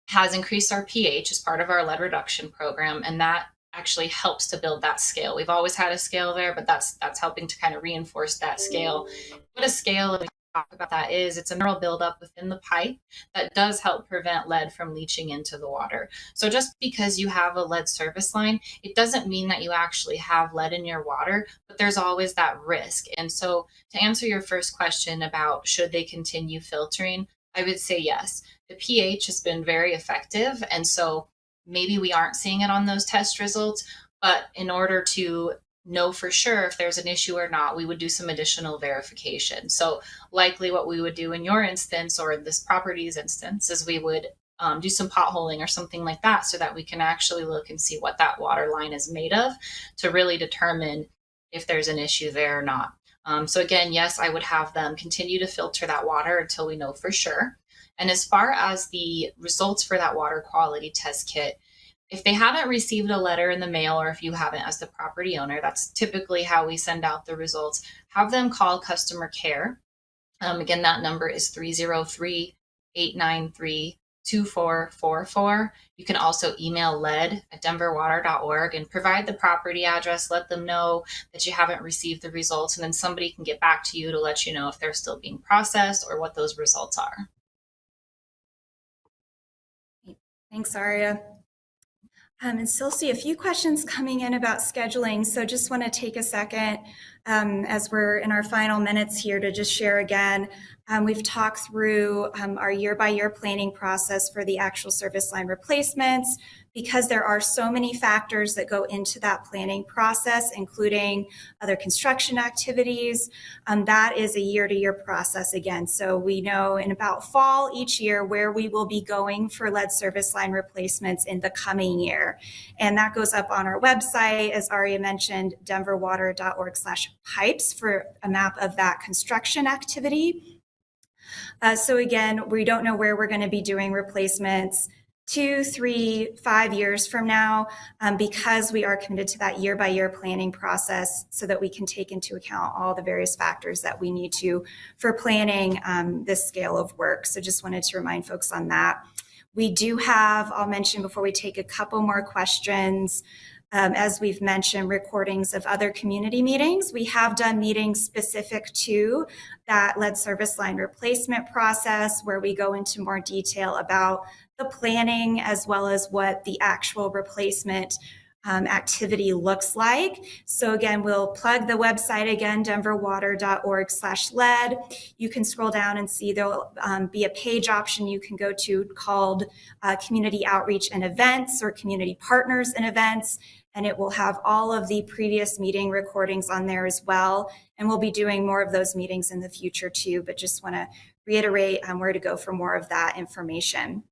has increased our pH as part of our lead reduction program, and that actually helps to build that scale. We've always had a scale there, but that's helping to kind of reinforce that scale. What a scale, and we talk about that, is it's a mineral buildup within the pipe that does help prevent lead from leaching into the water. So just because you have a lead service line, it doesn't mean that you actually have lead in your water, but there's always that risk. And so to answer your first question about should they continue filtering, I would say yes. The pH has been very effective, and so maybe we aren't seeing it on those test results, but in order to know for sure if there's an issue or not, we would do some additional verification. So likely what we would do in your instance, or this property's instance, is we would do some potholing or something like that, so that we can actually look and see what that water line is made of to really determine if there's an issue there or not. So again, yes, I would have them continue to filter that water until we know for sure. And as far as the results for that water quality test kit, if they haven't received a letter in the mail, or if you haven't as the property owner, that's typically how we send out the results. Have them call customer care. Again, that number is 303-893-2444. You can also email lead@denverwater.org and provide the property address. Let them know that you haven't received the results, and then somebody can get back to you to let you know if they're still being processed or what those results are. Thanks, Aria. And still see a few questions coming in about scheduling. So just want to take a second as we're in our final minutes here to just share again. We've talked through our year-by-year planning process for the actual service line replacements, because there are so many factors that go into that planning process, including other construction activities. That is a year-to-year process again. So we know in about fall each year where we will be going for lead service line replacements in the coming year. And that goes up on our website, as Aria mentioned, denverwater.org/pipes for a map of that construction activity. So again, we don't know where we're going to be doing replacements 2, 3, 5 years from now, because we are committed to that year-by-year planning process, so that we can take into account all the various factors that we need to for planning this scale of work. So just wanted to remind folks on that. We do have, I'll mention before we take a couple more questions, as we've mentioned, recordings of other community meetings. We have done meetings specific to that lead service line replacement process, where we go into more detail about the planning as well as what the actual replacement activity looks like. So again, we'll plug the website again, denverwater.org/lead. You can scroll down and see there'll be a page option you can go to called Community Outreach and Events, or Community Partners and Events. And it will have all of the previous meeting recordings on there as well. And we'll be doing more of those meetings in the future too, but just want to reiterate where to go for more of that information.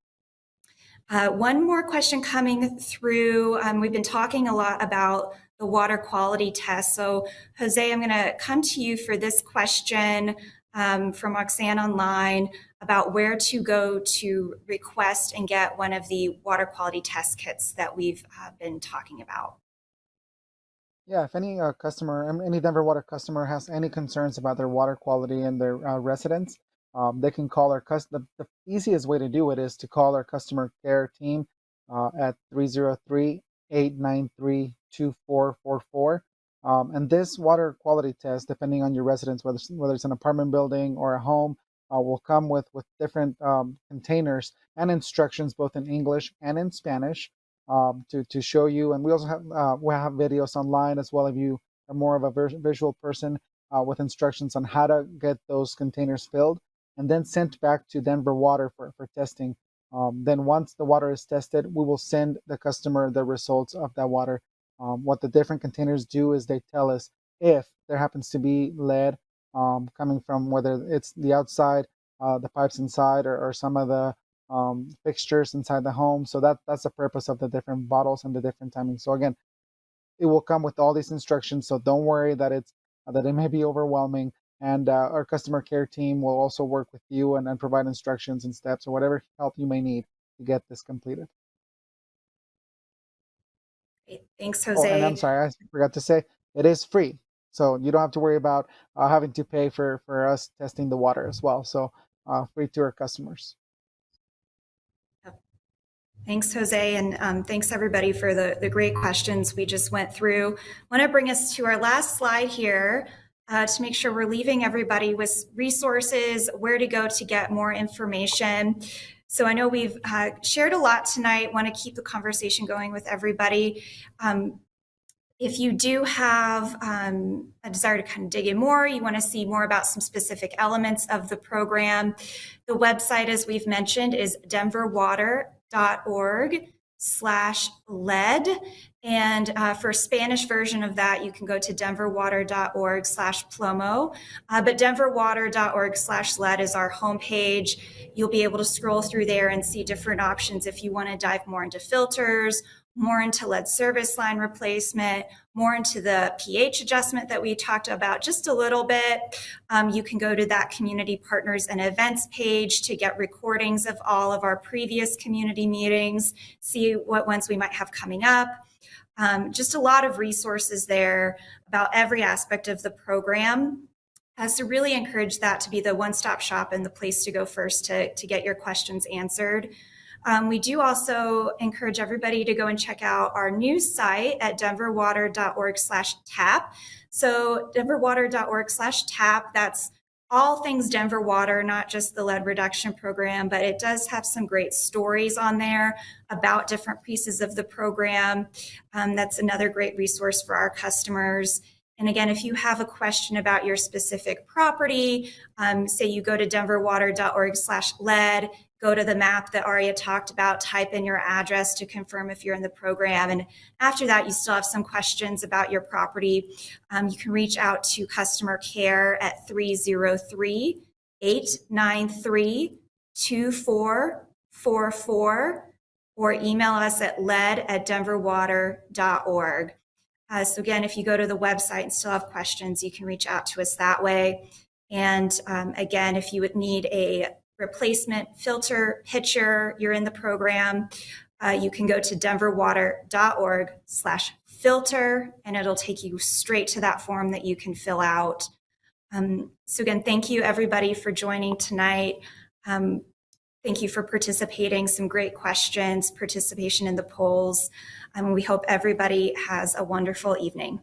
One more question coming through. We've been talking a lot about the water quality test. So Jose, I'm going to come to you for this question from Roxanne online. about where to go to request and get one of the water quality test kits that we've been talking about. Yeah, if any customer, any Denver Water customer has any concerns about their water quality in their residence, they can call our the easiest way to do it is to call our customer care team at 303-893-2444. And this water quality test, depending on your residence, whether it's an apartment building or a home, will come with different containers and instructions both in English and in Spanish to show you. And we also have we have videos online as well if you are more of a visual person with instructions on how to get those containers filled and then sent back to Denver Water for testing. Then once the water is tested, we will send the customer the results of that water. What the different containers do is they tell us if there happens to be lead coming from whether it's the outside, the pipes inside, or some of the fixtures inside the home. So that's the purpose of the different bottles and the different timings. So again, it will come with all these instructions. So don't worry that it may be overwhelming. And our customer care team will also work with you and provide instructions and steps or whatever help you may need to get this completed. Great. Thanks, Oh, and I'm Jose. sorry, I forgot to say it is free. So you don't have to worry about having to pay for us testing the water as well. So free to our customers. Thanks, Jose, and thanks everybody for the great questions we just went through. I want to bring us to our last slide here to make sure we're leaving everybody with resources, where to go to get more information. So I know we've shared a lot tonight, want to keep the conversation going with everybody. If you do have a desire to kind of dig in more, you want to see more about some specific elements of the program, the website, as we've mentioned, is denverwater.org/lead. And for Spanish version of that, you can go to denverwater.org/plomo. But denverwater.org/lead is our homepage. You'll be able to scroll through there and see different options if you want to dive more into filters, more into lead service line replacement, more into the pH adjustment that we talked about just a little bit. You can go to that community partners and events page to get recordings of all of our previous community meetings, see what ones we might have coming up. Just a lot of resources there about every aspect of the program. So really encourage that to be the one-stop shop and the place to go first to get your questions answered. We do also encourage everybody to go and check out our news site at denverwater.org/tap. So denverwater.org/tap, that's all things Denver Water, not just the lead reduction program, but it does have some great stories on there about different pieces of the program. That's another great resource for our customers. And again, if you have a question about your specific property, say you go to denverwater.org/lead, go to the map that Aria talked about, type in your address to confirm if you're in the program. And after that, you still have some questions about your property. You can reach out to customer care at 303-893-2444 or email us at lead@denverwater.org. So again, if you go to the website and still have questions, you can reach out to us that way. And again, if you would need a replacement filter pitcher, you're in the program, you can go to denverwater.org/filter and it'll take you straight to that form that you can fill out. So again, thank you everybody for joining tonight. Thank you for participating, some great questions, participation in the polls. We hope everybody has a wonderful evening.